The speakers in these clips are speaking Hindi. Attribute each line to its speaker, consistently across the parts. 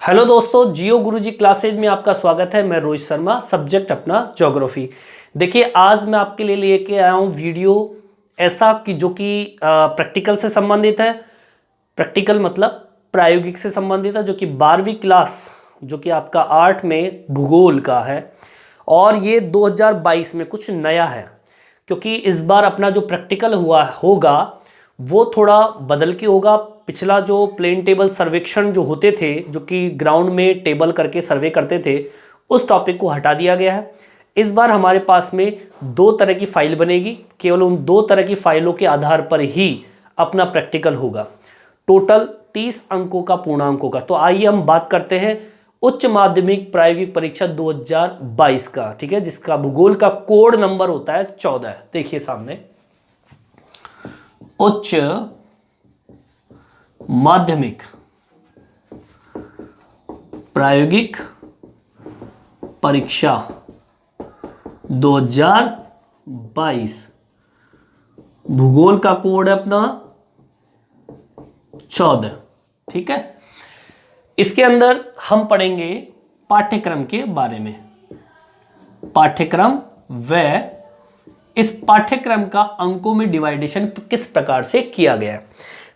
Speaker 1: हेलो दोस्तों, जियो गुरुजी क्लासेज में आपका स्वागत है। मैं रोहित शर्मा, सब्जेक्ट अपना ज्योग्राफी। देखिए, आज मैं आपके लिए लेके आया हूँ वीडियो ऐसा कि जो कि प्रैक्टिकल से संबंधित है। प्रैक्टिकल मतलब प्रायोगिक से संबंधित है, जो कि 12वीं क्लास जो कि आपका 8 में भूगोल का है। और ये 2022 में कुछ नया है, क्योंकि इस बार अपना जो प्रैक्टिकल होगा वो थोड़ा बदल के होगा। पिछला जो प्लेन टेबल सर्वेक्षण जो होते थे, जो कि ग्राउंड में टेबल करके सर्वे करते थे, उस टॉपिक को हटा दिया गया है। इस बार हमारे पास में 2 तरह की फाइल बनेगी। केवल उन 2 तरह की फाइलों के आधार पर ही अपना प्रैक्टिकल होगा। टोटल 30 अंकों का, पूर्णांकों का। तो आइए हम बात करते हैं उच्च माध्यमिक प्रायोगिक परीक्षा 2022 का, ठीक है, जिसका भूगोल का कोड नंबर होता है 14। देखिए सामने, उच्च माध्यमिक प्रायोगिक परीक्षा 2022, भूगोल का कोड है अपना 14, ठीक है। इसके अंदर हम पढ़ेंगे पाठ्यक्रम के बारे में। पाठ्यक्रम व इस पाठ्यक्रम का अंकों में डिवाइडेशन किस प्रकार से किया गया है।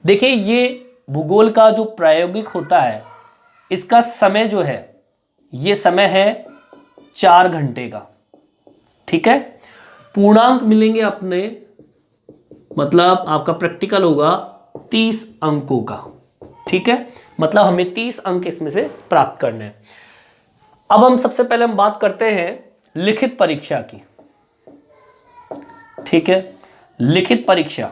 Speaker 1: देखिए, ये भूगोल का जो प्रायोगिक होता है, इसका समय जो है, ये समय है 4 घंटे का, ठीक है। पूर्णांक मिलेंगे अपने, मतलब आपका प्रैक्टिकल होगा 30 अंकों का, ठीक है। मतलब हमें 30 अंक इसमें से प्राप्त करने हैं। अब हम सबसे पहले हम बात करते हैं लिखित परीक्षा की, ठीक है। लिखित परीक्षा,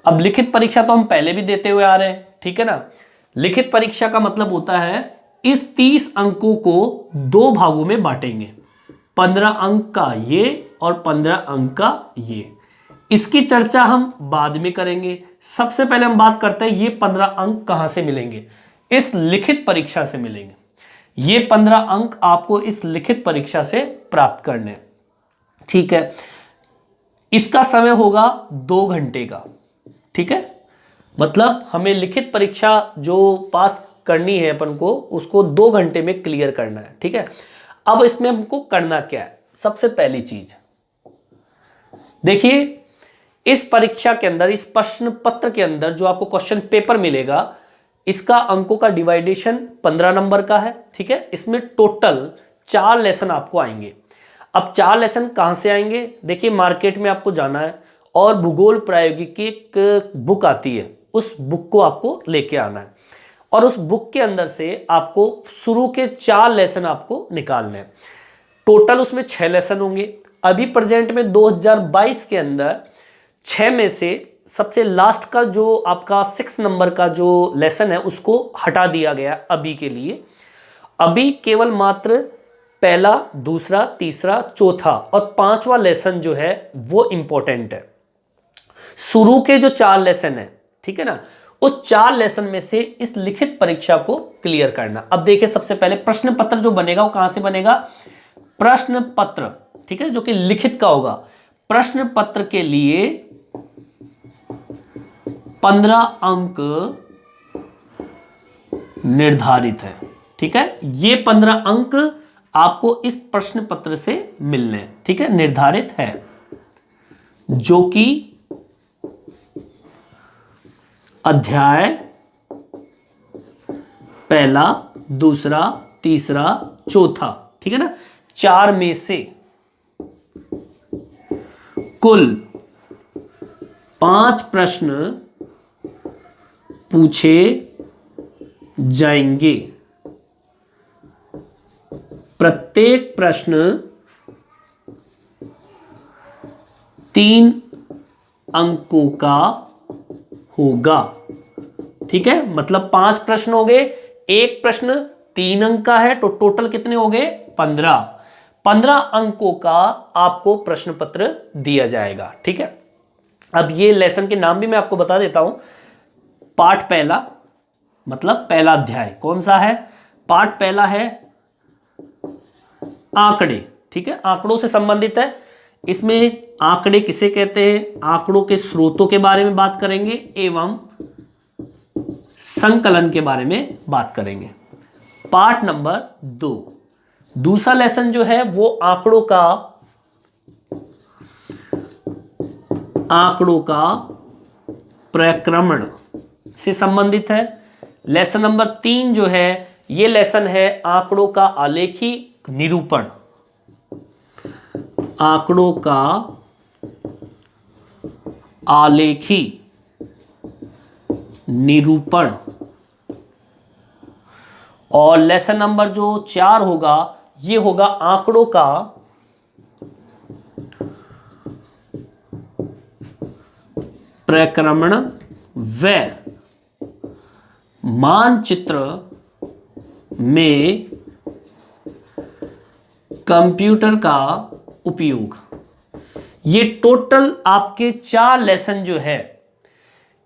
Speaker 1: अब लिखित परीक्षा तो हम पहले भी देते हुए आ रहे हैं, ठीक है ना। लिखित परीक्षा का मतलब होता है इस 30 अंकों को 2 भागों में बांटेंगे, 15 अंक का ये और 15 अंक का ये। इसकी चर्चा हम बाद में करेंगे। सबसे पहले हम बात करते हैं ये 15 अंक कहां से मिलेंगे। इस लिखित परीक्षा से मिलेंगे। ये 15 अंक आपको इस लिखित परीक्षा से प्राप्त करने, ठीक है। इसका समय होगा 2 घंटे का, ठीक है। मतलब हमें लिखित परीक्षा जो पास करनी है अपन को, उसको 2 घंटे में क्लियर करना है, ठीक है। अब इसमें हमको करना क्या है। सबसे पहली चीज देखिए, इस परीक्षा के अंदर, इस प्रश्न पत्र के अंदर जो आपको क्वेश्चन पेपर मिलेगा, इसका अंकों का डिवाइडेशन 15 नंबर का है, ठीक है। इसमें टोटल 4 लेसन आपको आएंगे। अब 4 लेसन कहां से आएंगे। देखिए, मार्केट में आपको जाना है और भूगोल प्रायोगिक की एक बुक आती है, उस बुक को आपको लेके आना है और उस बुक के अंदर से आपको शुरू के 4 लेसन आपको निकालने हैं। टोटल उसमें 6 लेसन होंगे। अभी प्रेजेंट में 2022 के अंदर 6 में से सबसे लास्ट का जो आपका 6 नंबर का जो लेसन है, उसको हटा दिया गया अभी के लिए। अभी केवल मात्र पहला, दूसरा, तीसरा, चौथा और 5वां लेसन जो है वो इंपॉर्टेंट है। शुरू के जो 4 लेसन है, ठीक है ना, उस 4 लेसन में से इस लिखित परीक्षा को क्लियर करना। अब देखिए, सबसे पहले प्रश्न पत्र जो बनेगा वो कहां से बनेगा। प्रश्न पत्र, ठीक है, जो कि लिखित का होगा। प्रश्न पत्र के लिए 15 अंक निर्धारित है, ठीक है। ये 15 अंक आपको इस प्रश्न पत्र से मिलने, ठीक है, निर्धारित है, जो कि अध्याय पहला, दूसरा, तीसरा, चौथा, ठीक है ना, 4 में से कुल 5 प्रश्न पूछे जाएंगे। प्रत्येक प्रश्न 3 अंकों का होगा, ठीक है। मतलब 5 प्रश्न हो गए, एक प्रश्न 3 अंक का है, तो टोटल कितने हो गए 15 अंकों का आपको प्रश्न पत्र दिया जाएगा, ठीक है। अब ये लेसन के नाम भी मैं आपको बता देता हूं। पाठ पहला मतलब पहला अध्याय कौन सा है। पाठ पहला है आंकड़े, ठीक है, आंकड़ों से संबंधित है। इसमें आंकड़े किसे कहते हैं, आंकड़ों के स्रोतों के बारे में बात करेंगे एवं संकलन के बारे में बात करेंगे। Part number 2। दूसरा लेसन जो है वो आंकड़ों का प्रक्रमण से संबंधित है। लेसन नंबर 3 जो है ये लेसन है आंकड़ों का आलेखी निरूपण। आंकड़ों का आलेखी निरूपण। और लेसन नंबर जो 4 होगा ये होगा आंकड़ों का प्रक्रमण व मानचित्र में कंप्यूटर का उपयोग। ये टोटल आपके 4 लेसन जो है,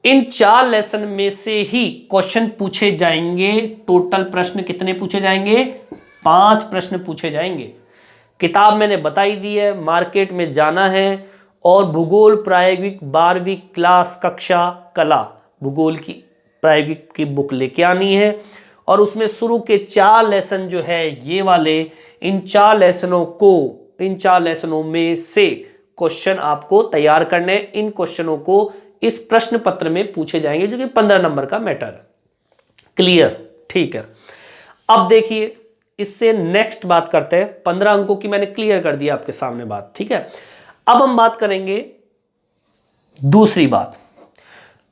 Speaker 1: इन 4 लेसन में से ही क्वेश्चन पूछे जाएंगे। टोटल प्रश्न कितने पूछे जाएंगे? 5 प्रश्न पूछे जाएंगे। किताब मैंने बताई दी है, मार्केट में जाना है और भूगोल प्रायोगिक 12वीं क्लास कक्षा कला भूगोल की प्रायोगिक की बुक लेके आनी है और उसमें शुरू के 4 लेसन जो है ये वाले, इन 4 लेसनों में से क्वेश्चन आपको तैयार करने। इन क्वेश्चनों को इस प्रश्न पत्र में पूछे जाएंगे जो कि 15 नंबर का मैटर। क्लियर? ठीक है। अब देखिए इससे नेक्स्ट बात करते हैं। 15 अंकों की मैंने क्लियर कर दिया आपके सामने बात, ठीक है। अब हम बात करेंगे दूसरी बात।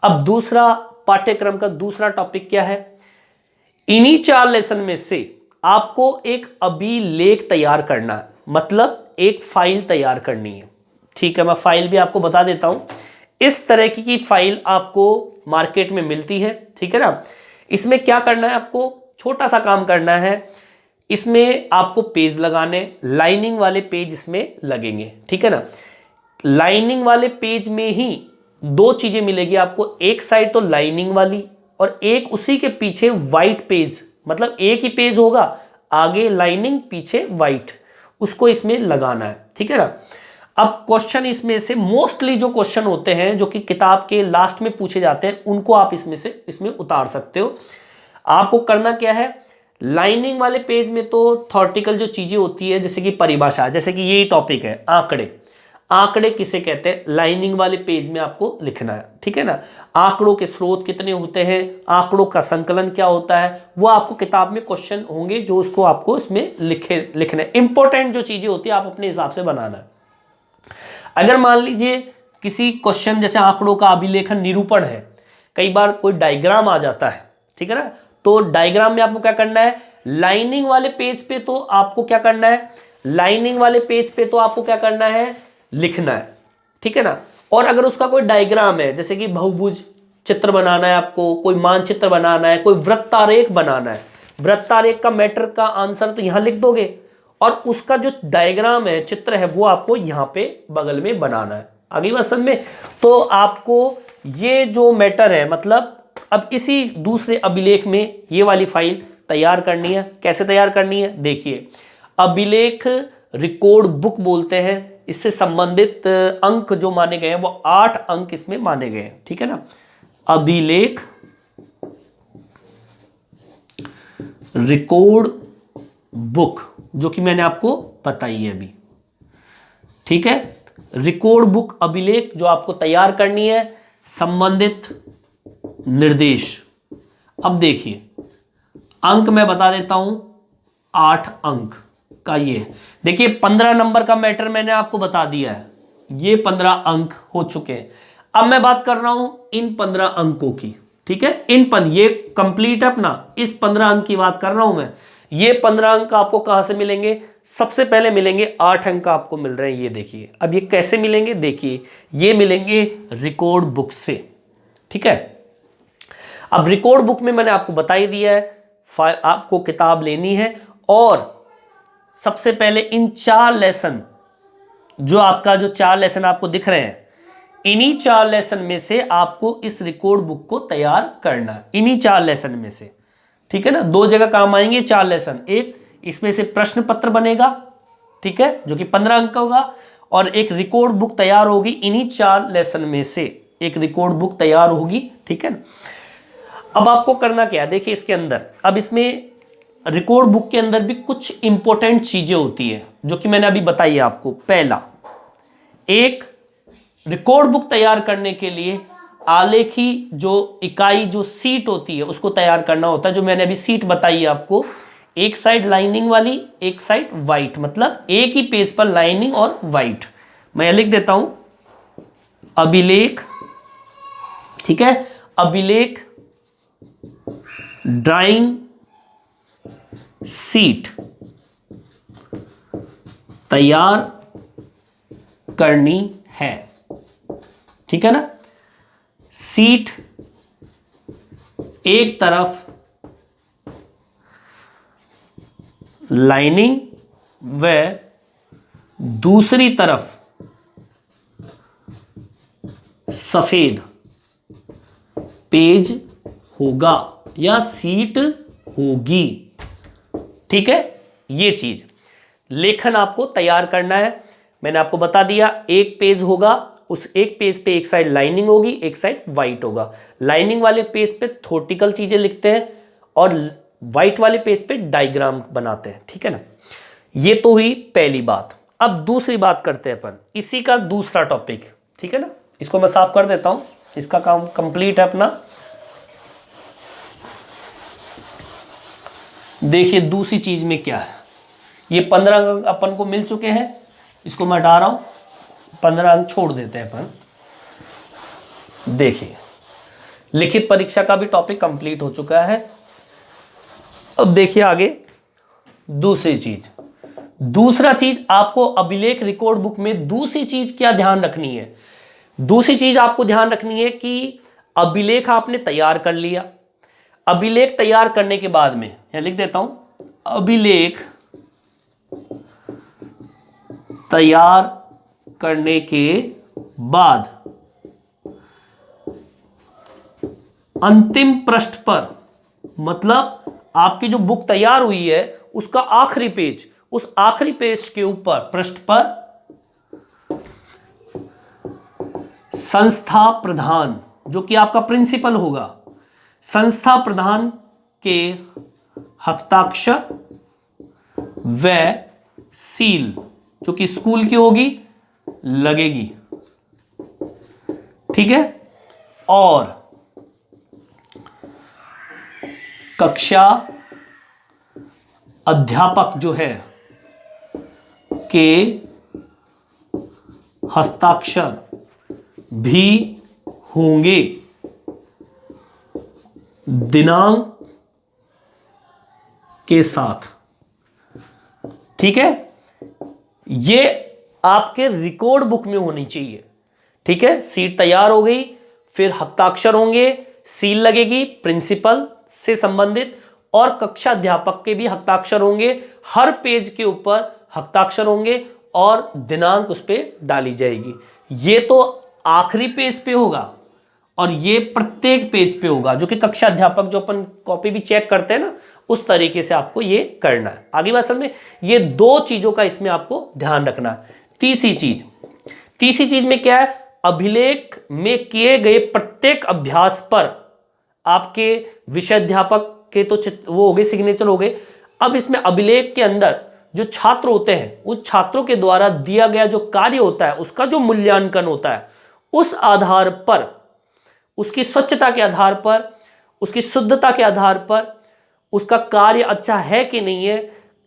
Speaker 1: अब दूसरा पाठ्यक्रम का दूसरा टॉपिक क्या है? इन्हीं 4 लेसन में से आपको एक अभिलेख तैयार करना है, मतलब एक फाइल तैयार करनी है, ठीक है। मैं फाइल भी आपको बता देता हूं। इस तरह की फाइल आपको मार्केट में मिलती है, ठीक है ना। इसमें क्या करना है, आपको छोटा सा काम करना है। इसमें आपको पेज लगाने, लाइनिंग वाले पेज इसमें लगेंगे, ठीक है ना। लाइनिंग वाले पेज में ही 2 चीजें मिलेगी आपको। एक साइड तो लाइनिंग वाली और एक उसी के पीछे वाइट पेज, मतलब एक ही पेज होगा, आगे लाइनिंग पीछे वाइट, उसको इसमें लगाना है, ठीक है ना। अब क्वेश्चन इसमें से मोस्टली जो क्वेश्चन होते हैं जो कि किताब के लास्ट में पूछे जाते हैं उनको आप इसमें उतार सकते हो। आपको करना क्या है, लाइनिंग वाले पेज में तो थ्योरेटिकल जो चीजें होती है जैसे कि परिभाषा, जैसे कि यही टॉपिक है आंकड़े। आंकड़े किसे कहते हैं, लाइनिंग वाले पेज में आपको लिखना है, ठीक है ना। आंकड़ों के स्रोत कितने होते हैं, आंकड़ों का संकलन क्या होता है, वो आपको किताब में क्वेश्चन होंगे जो उसको आपको इसमें लिखने। इंपॉर्टेंट जो चीजें होती है आप अपने हिसाब से बनाना है। अगर मान लीजिए किसी क्वेश्चन जैसे आंकड़ों का अभिलेखन निरूपण है, कई बार कोई डायग्राम आ जाता है, ठीक है ना। तो डायग्राम में आपको क्या करना है, लाइनिंग वाले पेज पे तो आपको क्या करना है, लाइनिंग वाले पेज पे तो आपको क्या करना है, लिखना है, ठीक है ना। और अगर उसका कोई डायग्राम है, जैसे कि बहुभुज चित्र बनाना है आपको, कोई मानचित्र बनाना है, कोई वृत्तारेख बनाना है, वृत्तारेख का मैटर का आंसर तो यहां लिख दोगे और उसका जो डायग्राम है, चित्र है, वो आपको यहां पे बगल में बनाना है। आगे बात समझ में? तो आपको ये जो मैटर है, मतलब अब इसी दूसरे अभिलेख में ये वाली फाइल तैयार करनी है। कैसे तैयार करनी है, देखिए। अभिलेख रिकॉर्ड बुक बोलते हैं। इससे संबंधित अंक जो माने गए हैं वो 8 अंक इसमें माने गए हैं, ठीक है ना। अभिलेख रिकॉर्ड बुक जो कि मैंने आपको बताई है अभी, ठीक है। रिकॉर्ड बुक अभिलेख जो आपको तैयार करनी है, संबंधित निर्देश। अब देखिए अंक मैं बता देता हूं, 8 अंक का ये देखिए। 15 नंबर का मैटर मैंने आपको बता दिया है, ये 15 अंक हो चुके हैं। अब मैं बात कर रहा हूं इन 15 अंकों की, ठीक है। ये कंप्लीट अपना इस 15 अंक की बात कर रहा हूं मैं। ये 15 अंक आपको कहां से मिलेंगे, सबसे पहले मिलेंगे 8 अंक आपको मिल रहे हैं, ये देखिए। अब ये कैसे मिलेंगे, देखिए ये मिलेंगे रिकॉर्ड बुक से, ठीक है। अब रिकॉर्ड बुक में मैंने आपको बता ही दिया है, आपको किताब लेनी है और सबसे पहले इन 4 लेसन, जो आपका जो 4 लेसन आपको दिख रहे हैं, इन्हीं 4 लेसन में से आपको इस रिकॉर्ड बुक को तैयार करना है, इन्हीं 4 लेसन में से, ठीक है ना। 2 जगह काम आएंगे 4 लेसन, एक इसमें से प्रश्न पत्र बनेगा, ठीक है, जो कि 15 अंक का होगा, और एक रिकॉर्ड बुक तैयार होगी। इन्हीं 4 लेसन में से एक रिकॉर्ड बुक तैयार होगी, ठीक है ना। अब आपको करना क्या है, देखिए इसके अंदर, अब इसमें रिकॉर्ड बुक के अंदर भी कुछ इंपॉर्टेंट चीजें होती है जो कि मैंने अभी बताई है आपको। पहला, एक रिकॉर्ड बुक तैयार करने के लिए आलेखी जो इकाई जो सीट होती है उसको तैयार करना होता है, जो मैंने अभी सीट बताई है आपको। एक साइड लाइनिंग वाली, एक साइड वाइट, मतलब एक ही पेज पर लाइनिंग और वाइट। मैं लिख देता हूं, अभिलेख, ठीक है, अभिलेख ड्राइंग सीट तैयार करनी है, ठीक है ना। सीट एक तरफ लाइनिंग व दूसरी तरफ सफेद पेज होगा या सीट होगी, ठीक है। ये चीज लेखन आपको तैयार करना है। मैंने आपको बता दिया, एक पेज होगा, उस एक पेज पे एक साइड लाइनिंग होगी, एक साइड वाइट होगा। लाइनिंग वाले पेज पे थ्योरेटिकल चीजें लिखते हैं और वाइट वाले पेज पे डायग्राम बनाते हैं, ठीक है ना। ये तो हुई पहली बात। अब दूसरी बात करते हैं अपन, इसी का दूसरा टॉपिक, ठीक है ना। इसको मैं साफ कर देता हूं, इसका काम कंप्लीट है अपना। देखिए दूसरी चीज में क्या है, ये 15 अंक अपन को मिल चुके हैं, इसको मैं हटा रहा हूं, 15 अंक छोड़ देते हैं अपन। देखिए लिखित परीक्षा का भी टॉपिक कंप्लीट हो चुका है। अब देखिए आगे दूसरी चीज, दूसरा चीज आपको अभिलेख रिकॉर्ड बुक में दूसरी चीज क्या ध्यान रखनी है। दूसरी चीज आपको ध्यान रखनी है कि अभिलेख आपने तैयार कर लिया। अभिलेख तैयार करने के बाद में, यहां लिख देता हूं, अभिलेख तैयार करने के बाद अंतिम पृष्ठ पर, मतलब आपकी जो बुक तैयार हुई है उसका आखिरी पेज, उस आखिरी पेज के ऊपर पृष्ठ पर संस्था प्रधान, जो कि आपका प्रिंसिपल होगा, संस्था प्रधान के हस्ताक्षर व सील, जो कि स्कूल की होगी, लगेगी, ठीक है। और कक्षा अध्यापक जो है के हस्ताक्षर भी होंगे, दिनांक के साथ, ठीक है। ये आपके रिकॉर्ड बुक में होनी चाहिए, ठीक है। सीट तैयार हो गई, फिर हस्ताक्षर होंगे, सील लगेगी प्रिंसिपल से संबंधित, और कक्षा अध्यापक के भी हस्ताक्षर होंगे, हर पेज के ऊपर हस्ताक्षर होंगे और दिनांक उस पर डाली जाएगी। ये तो आखिरी पेज पे होगा और ये प्रत्येक पेज पे होगा, जो कि कक्षा अध्यापक जो अपन कॉपी भी चेक करते हैं ना, उस तरीके से आपको ये करना है। आगे बात समझ में, ये दो चीजों का इसमें आपको ध्यान रखना है। तीसरी चीज में क्या है, अभिलेख में किए गए प्रत्येक अभ्यास पर आपके विषय अध्यापक के तो वो हो गए, सिग्नेचर हो गए। अब इसमें अभिलेख के अंदर जो छात्र होते हैं, उस छात्रों के द्वारा दिया गया जो कार्य होता है उसका जो मूल्यांकन होता है, उस आधार पर, उसकी स्वच्छता के आधार पर, उसकी शुद्धता के आधार पर, उसका कार्य अच्छा है कि नहीं है,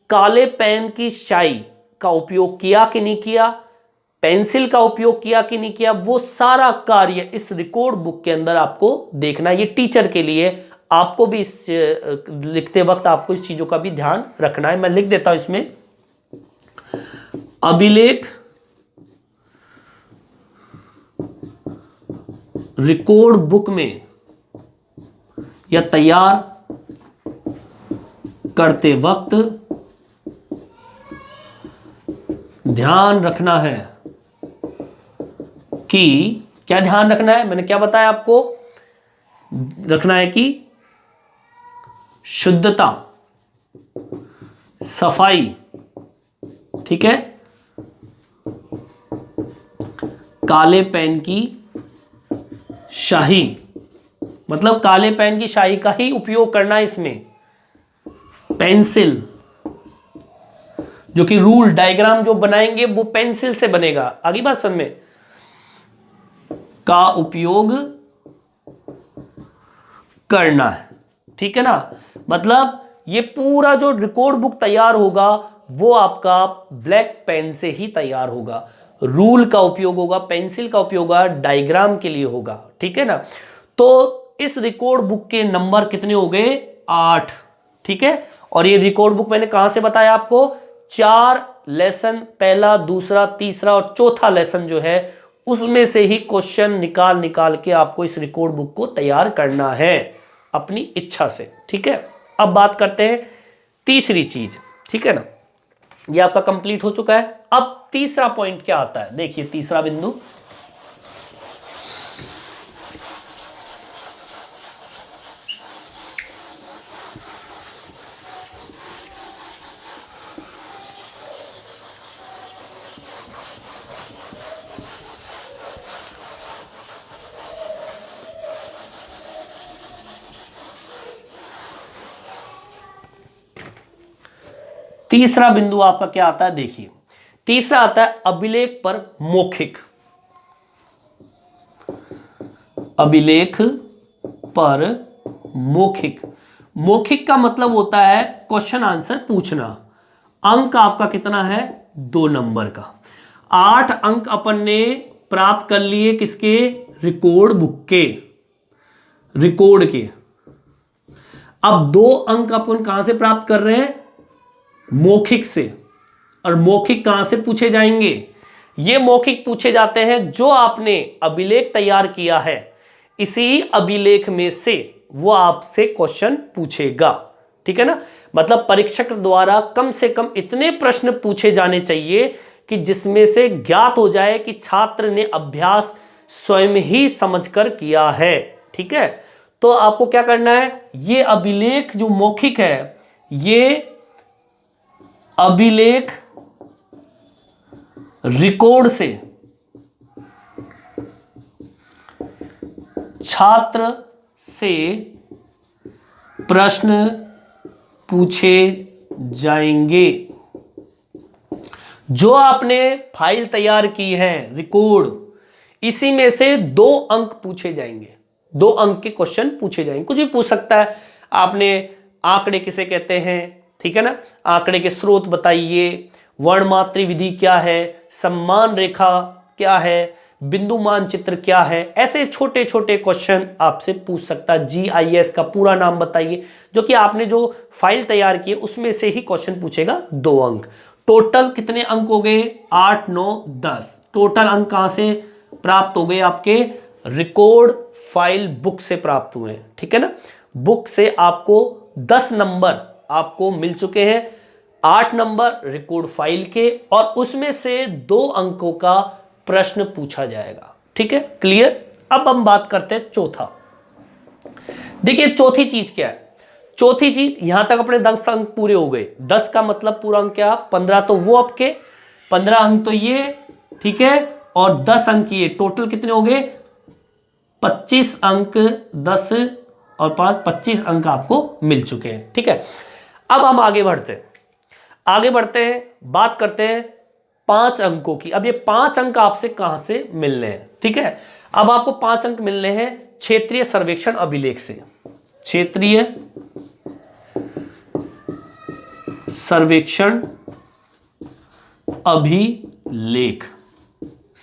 Speaker 1: काले पेन की स्याही का उपयोग किया कि नहीं किया, पेंसिल का उपयोग किया कि नहीं किया, वो सारा कार्य इस रिकॉर्ड बुक के अंदर आपको देखना। ये टीचर के लिए, आपको भी इस लिखते वक्त आपको इस चीजों का भी ध्यान रखना है। मैं लिख देता हूं इसमें, अभिलेख रिकॉर्ड बुक में या तैयार करते वक्त ध्यान रखना है कि, क्या ध्यान रखना है, मैंने क्या बताया आपको, रखना है कि शुद्धता, सफाई, ठीक है, काले पेन की स्याही, मतलब काले पेन की स्याही का ही उपयोग करना है इसमें, पेंसिल, जो कि रूल डायग्राम जो बनाएंगे वो पेंसिल से बनेगा, आगे बात समझ में, का उपयोग करना है, ठीक है ना। मतलब ये पूरा जो रिकॉर्ड बुक तैयार होगा वो आपका ब्लैक पेन से ही तैयार होगा, रूल का उपयोग होगा, पेंसिल का उपयोग होगा, डायग्राम के लिए होगा, ठीक है ना। तो इस रिकॉर्ड बुक के नंबर कितने हो गए, 8, ठीक है। और ये रिकॉर्ड बुक मैंने कहां से बताया आपको, 4 लेसन, पहला, दूसरा, तीसरा और चौथा लेसन जो है उसमें से ही क्वेश्चन निकाल निकाल के आपको इस रिकॉर्ड बुक को तैयार करना है अपनी इच्छा से, ठीक है। अब बात करते हैं तीसरी चीज, ठीक है ना। ये आपका कंप्लीट हो चुका है। अब तीसरा पॉइंट क्या आता है, देखिए तीसरा बिंदु, तीसरा बिंदु आपका क्या आता है, देखिए तीसरा आता है अभिलेख पर मौखिक। अभिलेख पर मौखिक, मौखिक का मतलब होता है क्वेश्चन आंसर पूछना। अंक आपका कितना है, 2 नंबर का। 8 अंक अपन ने प्राप्त कर लिए किसके, रिकॉर्ड बुक के, रिकॉर्ड के। अब 2 अंक अपन कहां से प्राप्त कर रहे हैं, मौखिक से। और मौखिक कहां से पूछे जाएंगे, ये मौखिक पूछे जाते हैं जो आपने अभिलेख तैयार किया है, इसी अभिलेख में से वो आपसे क्वेश्चन पूछेगा, ठीक है ना। मतलब परीक्षक द्वारा कम से कम इतने प्रश्न पूछे जाने चाहिए कि जिसमें से ज्ञात हो जाए कि छात्र ने अभ्यास स्वयं ही समझकर किया है, ठीक है। तो आपको क्या करना है, ये अभिलेख जो मौखिक है, ये अभिलेख रिकॉर्ड से छात्र से प्रश्न पूछे जाएंगे। जो आपने फाइल तैयार की है रिकॉर्ड, इसी में से 2 अंक पूछे जाएंगे, 2 अंक के क्वेश्चन पूछे जाएंगे। कुछ भी पूछ सकता है, आपने आंकड़े किसे कहते हैं, ठीक है ना, आंकड़े के स्रोत बताइए, वर्णमात्री विधि क्या है, सम्मान रेखा क्या है, बिंदु मानचित्र क्या है, ऐसे छोटे छोटे क्वेश्चन आपसे पूछ सकता है। GIS का पूरा नाम बताइए, जो कि आपने जो फाइल तैयार की है उसमें से ही क्वेश्चन पूछेगा। 2 अंक, टोटल कितने अंक हो गए, 8, 9, 10। टोटल अंक कहां से प्राप्त हो गए, आपके रिकॉर्ड फाइल बुक से प्राप्त हुए, ठीक है ना। बुक से आपको 10 नंबर आपको मिल चुके हैं, 8 नंबर रिकॉर्ड फाइल के, और उसमें से 2 अंकों का प्रश्न पूछा जाएगा, ठीक है, क्लियर। अब हम बात करते हैं चौथा। देखिए चौथी चीज क्या है, चौथी चीज, यहां तक अपने 10 अंक पूरे हो गए। 10 का मतलब पूरा अंक क्या, 15 तो वो आपके, 15 अंक तो ये, ठीक है, और 10 अंक ये, टोटल कितने हो गए, 25 अंक। 10 और 5, 25 अंक आपको मिल चुके हैं, ठीक है। अब हम आगे बढ़ते हैं, बात करते हैं 5 अंकों की। अब ये 5 अंक आपसे कहां से मिलने हैं, ठीक है। अब आपको 5 अंक मिलने हैं क्षेत्रीय सर्वेक्षण अभिलेख से, क्षेत्रीय सर्वेक्षण अभिलेख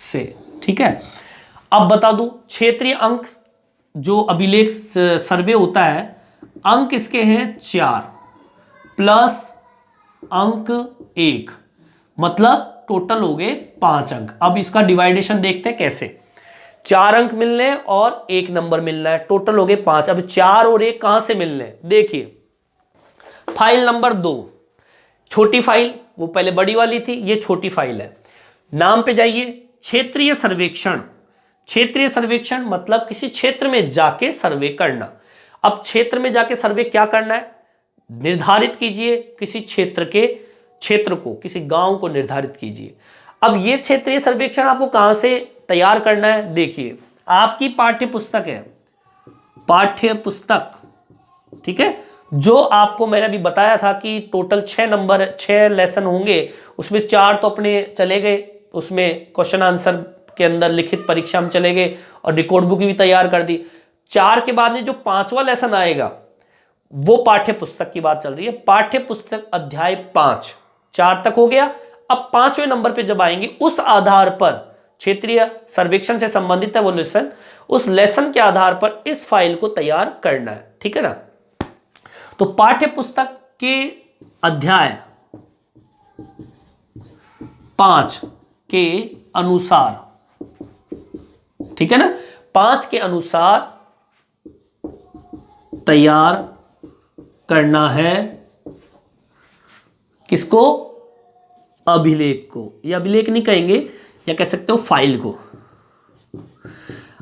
Speaker 1: से, ठीक है। अब बता दूं, क्षेत्रीय अंक जो अभिलेख सर्वे होता है, अंक इसके हैं 4 प्लस अंक 1, मतलब टोटल हो गए 5 अंक। अब इसका डिवाइडेशन देखते हैं कैसे। 4 अंक मिलने हैं और 1 नंबर मिलना है, टोटल हो गए 5। अब 4 और 1 कहां से मिलने हैं, देखिए फाइल नंबर 2, छोटी फाइल, वो पहले बड़ी वाली थी, ये छोटी फाइल है। नाम पे जाइए, क्षेत्रीय सर्वेक्षण। क्षेत्रीय सर्वेक्षण मतलब किसी क्षेत्र में जाके सर्वे करना। अब क्षेत्र में जाके सर्वे क्या करना है, निर्धारित कीजिए किसी क्षेत्र को, किसी गांव को निर्धारित कीजिए। अब ये क्षेत्रीय सर्वेक्षण आपको कहां से तैयार करना है, देखिए आपकी पाठ्य पुस्तक है, पाठ्य पुस्तक, ठीक है, जो आपको मैंने अभी बताया था कि टोटल 6 लेसन होंगे, उसमें 4 तो अपने चले गए, उसमें क्वेश्चन आंसर के अंदर लिखित परीक्षा में चले गए और रिकॉर्ड बुक भी तैयार कर दी। 4 के बाद में जो 5वां लेसन आएगा वो पाठ्य पुस्तक की बात चल रही है। पाठ्य पुस्तक अध्याय 5, 4 तक हो गया। अब 5वें नंबर पे जब आएंगे, उस आधार पर क्षेत्रीय सर्वेक्षण से संबंधित है वो लेसन, उस लेसन के आधार पर इस फाइल को तैयार करना है, ठीक है ना। तो पाठ्य पुस्तक के अध्याय 5 के अनुसार, ठीक है ना, 5 के अनुसार तैयार करना है किसको? अभिलेख को। या अभिलेख नहीं कहेंगे, या कह सकते हो फाइल को।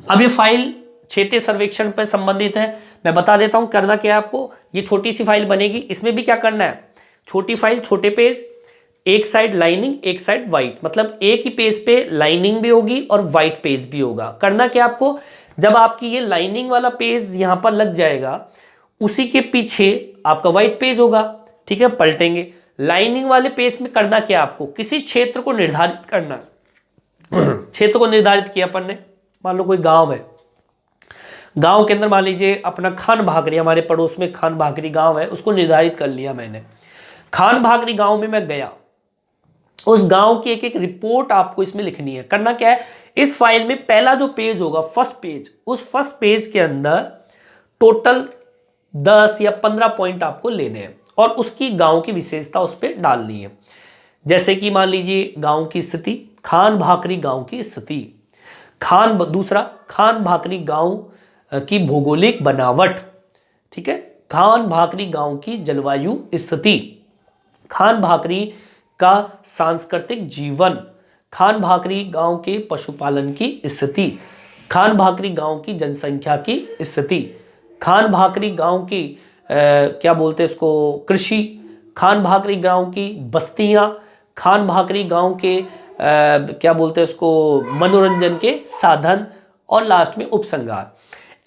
Speaker 1: अब ये फाइल क्षेत्रीय सर्वेक्षण पर संबंधित है। मैं बता देता हूं करना क्या है आपको। ये छोटी सी फाइल बनेगी, इसमें भी क्या करना है, छोटी फाइल, छोटे पेज, एक साइड लाइनिंग, एक साइड व्हाइट, मतलब एक ही पेज पे लाइनिंग भी होगी और व्हाइट पेज भी होगा। करना क्या आपको, जब आपकी ये लाइनिंग वाला पेज यहां पर लग जाएगा, उसी के पीछे आपका व्हाइट पेज होगा, ठीक है, पलटेंगे। लाइनिंग वाले पेज में करना क्या आपको, किसी क्षेत्र को निर्धारित करना। क्षेत्र को निर्धारित किया अपन ने, मान लो कोई गांव है, गांव के अंदर मान लीजिए अपना खान भाकरी, हमारे पड़ोस में खान भाकरी गांव है, उसको निर्धारित कर लिया मैंने। खान भाकरी गांव में मैं गया, उस गांव की एक एक रिपोर्ट आपको इसमें लिखनी है। करना क्या है, इस फाइल में पहला जो पेज होगा, फर्स्ट पेज, उस फर्स्ट पेज के अंदर टोटल 10 या 15 पॉइंट आपको लेने हैं और उसकी गांव की विशेषता उस पर डालनी है। जैसे कि मान लीजिए गांव की स्थिति, खान भाकरी गांव की स्थिति, दूसरा खान भाकरी गांव की भौगोलिक बनावट, ठीक है, खान भाकरी गांव की जलवायु स्थिति, खान भाकरी का सांस्कृतिक जीवन, खान भाकरी गांव के पशुपालन की स्थिति, खान भाकरी गांव की जनसंख्या की स्थिति, खान भाकरी गांव की क्या बोलते हैं इसको, कृषि, खान भाकरी गांव की बस्तियां, खान भाकरी गांव के क्या बोलते हैं इसको, मनोरंजन के साधन, और लास्ट में उपसंहार।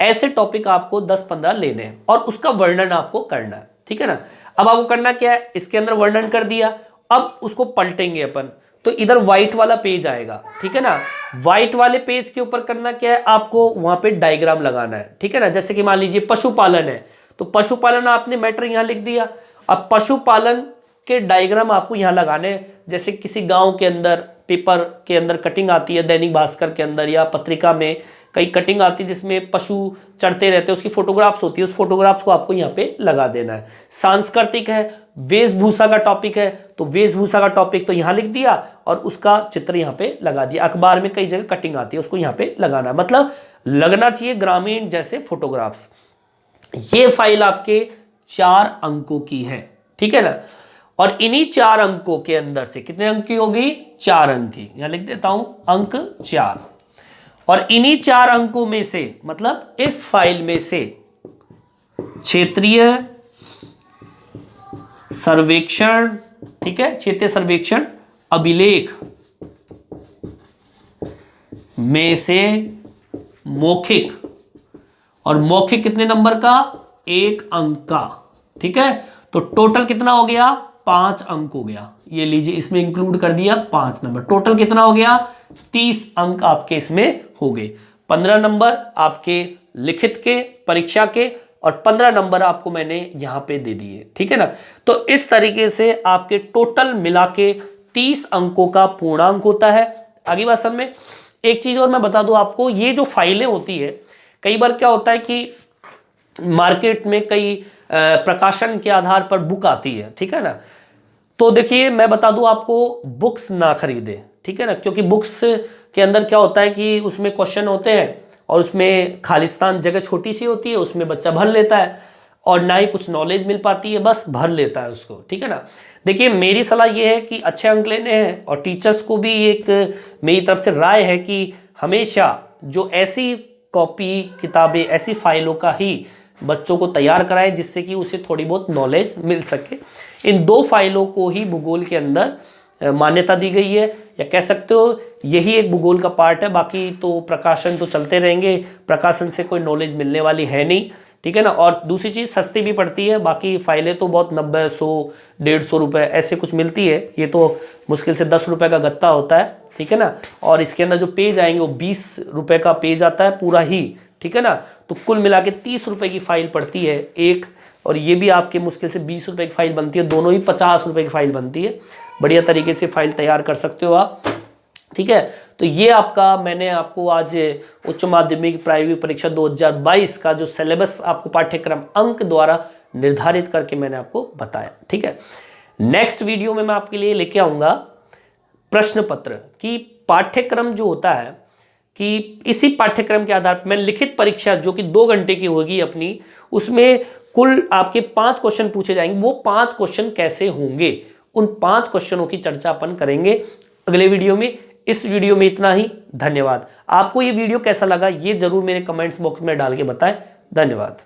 Speaker 1: ऐसे टॉपिक आपको 10-15 लेने हैं और उसका वर्णन आपको करना है, ठीक है ना। अब आपको करना क्या है, इसके अंदर वर्णन कर दिया, अब उसको पलटेंगे अपन, तो इधर व्हाइट वाला पेज आएगा, ठीक है ना। व्हाइट वाले पेज के ऊपर करना क्या है, आपको वहां पे डायग्राम लगाना है, ठीक है ना। जैसे कि मान लीजिए पशुपालन है, तो पशुपालन आपने मैटर यहां लिख दिया। अब पशुपालन के डायग्राम आपको यहां लगाने हैं। जैसे किसी गांव के अंदर पेपर के अंदर कटिंग आती है, दैनिक भास्कर के अंदर या पत्रिका में कई कटिंग आती है जिसमें पशु चढ़ते रहते हैं, उसकी फोटोग्राफ्स होती है, उस फोटोग्राफ्स को आपको यहाँ पे लगा देना है। सांस्कृतिक है, वेशभूषा का टॉपिक है, तो वेशभूषा का टॉपिक तो यहाँ लिख दिया और उसका चित्र यहाँ पे लगा दिया। अखबार में कई जगह कटिंग आती है, उसको यहाँ पे लगाना है, मतलब लगना चाहिए ग्रामीण जैसे फोटोग्राफ्स। ये फाइल आपके 4 अंकों की है, ठीक है ना। और इन्हीं 4 अंकों के अंदर से कितने अंक की होगी, 4 अंक की, यहां लिख देता हूं अंक 4। और इन्हीं 4 अंकों में से, मतलब इस फाइल में से क्षेत्रीय सर्वेक्षण, ठीक है, क्षेत्रीय सर्वेक्षण अभिलेख में से मौखिक, और मौखिक कितने नंबर का, 1 अंक का, ठीक है। तो टोटल कितना हो गया, 5 अंक हो गया। ये लीजिए, इसमें इंक्लूड कर दिया 5 नंबर, टोटल कितना हो गया, 30 अंक आपके इसमें हो गए। 15 नंबर आपके लिखित के, परीक्षा के, और 15 नंबर आपको मैंने यहां पे दे दिए, ठीक है ना। तो इस तरीके से आपके टोटल मिला के 30 अंकों का पूर्णांक होता है। आगे बात समझ में। एक चीज और मैं बता दूं आपको, ये जो फाइलें होती है, कई बार क्या होता है कि मार्केट में कई प्रकाशन के आधार पर बुक आती है, ठीक है ना। तो देखिए मैं बता दूं आपको, बुक्स ना खरीदे, ठीक है ना, क्योंकि बुक्स के अंदर क्या होता है कि उसमें क्वेश्चन होते हैं और उसमें खालिस्तान जगह छोटी सी होती है, उसमें बच्चा भर लेता है और ना ही कुछ नॉलेज मिल पाती है, बस भर लेता है उसको, ठीक है ना। देखिए मेरी सलाह ये है कि अच्छे अंक लेने हैं, और टीचर्स को भी एक मेरी तरफ से राय है कि हमेशा जो ऐसी कॉपी किताबें, ऐसी फाइलों का ही बच्चों को तैयार कराएं जिससे कि उसे थोड़ी बहुत नॉलेज मिल सके। इन 2 फाइलों को ही भूगोल के अंदर मान्यता दी गई है, या कह सकते हो यही एक भूगोल का पार्ट है। बाकी तो प्रकाशन तो चलते रहेंगे, प्रकाशन से कोई नॉलेज मिलने वाली है नहीं, ठीक है ना। और दूसरी चीज़ सस्ती भी पड़ती है, बाकी फाइलें तो बहुत 90, 100, 150 रुपये ऐसे कुछ मिलती है, ये तो मुश्किल से 10 रुपये का गत्ता होता है, ठीक है ना। और इसके अंदर जो पेज आएंगे वो 20 रुपये का पेज आता है पूरा ही, ठीक है ना। तो कुल मिला के 30 रुपये की फाइल पड़ती है एक, और ये भी आपके मुश्किल से 20 रुपये की फाइल बनती है, दोनों ही 50 रुपये की फाइल बनती है। बढ़िया तरीके से फाइल तैयार कर सकते हो आप, ठीक है। तो ये आपका मैंने आपको आज उच्च माध्यमिक प्राइमरी परीक्षा 2022 का जो सिलेबस आपको पाठ्यक्रम अंक द्वारा निर्धारित करके मैंने आपको बताया, ठीक है। नेक्स्ट वीडियो में मैं आपके लिए लेके आऊँगा प्रश्न पत्र की पाठ्यक्रम जो होता है कि इसी पाठ्यक्रम के आधार पर मैं लिखित परीक्षा जो कि 2 घंटे की होगी अपनी, उसमें कुल आपके 5 क्वेश्चन पूछे जाएंगे। वो 5 क्वेश्चन कैसे होंगे, उन 5 क्वेश्चनों की चर्चा अपन करेंगे अगले वीडियो में। इस वीडियो में इतना ही, धन्यवाद। आपको ये वीडियो कैसा लगा ये जरूर मेरे कमेंट्स बॉक्स में डाल के बताएं। धन्यवाद।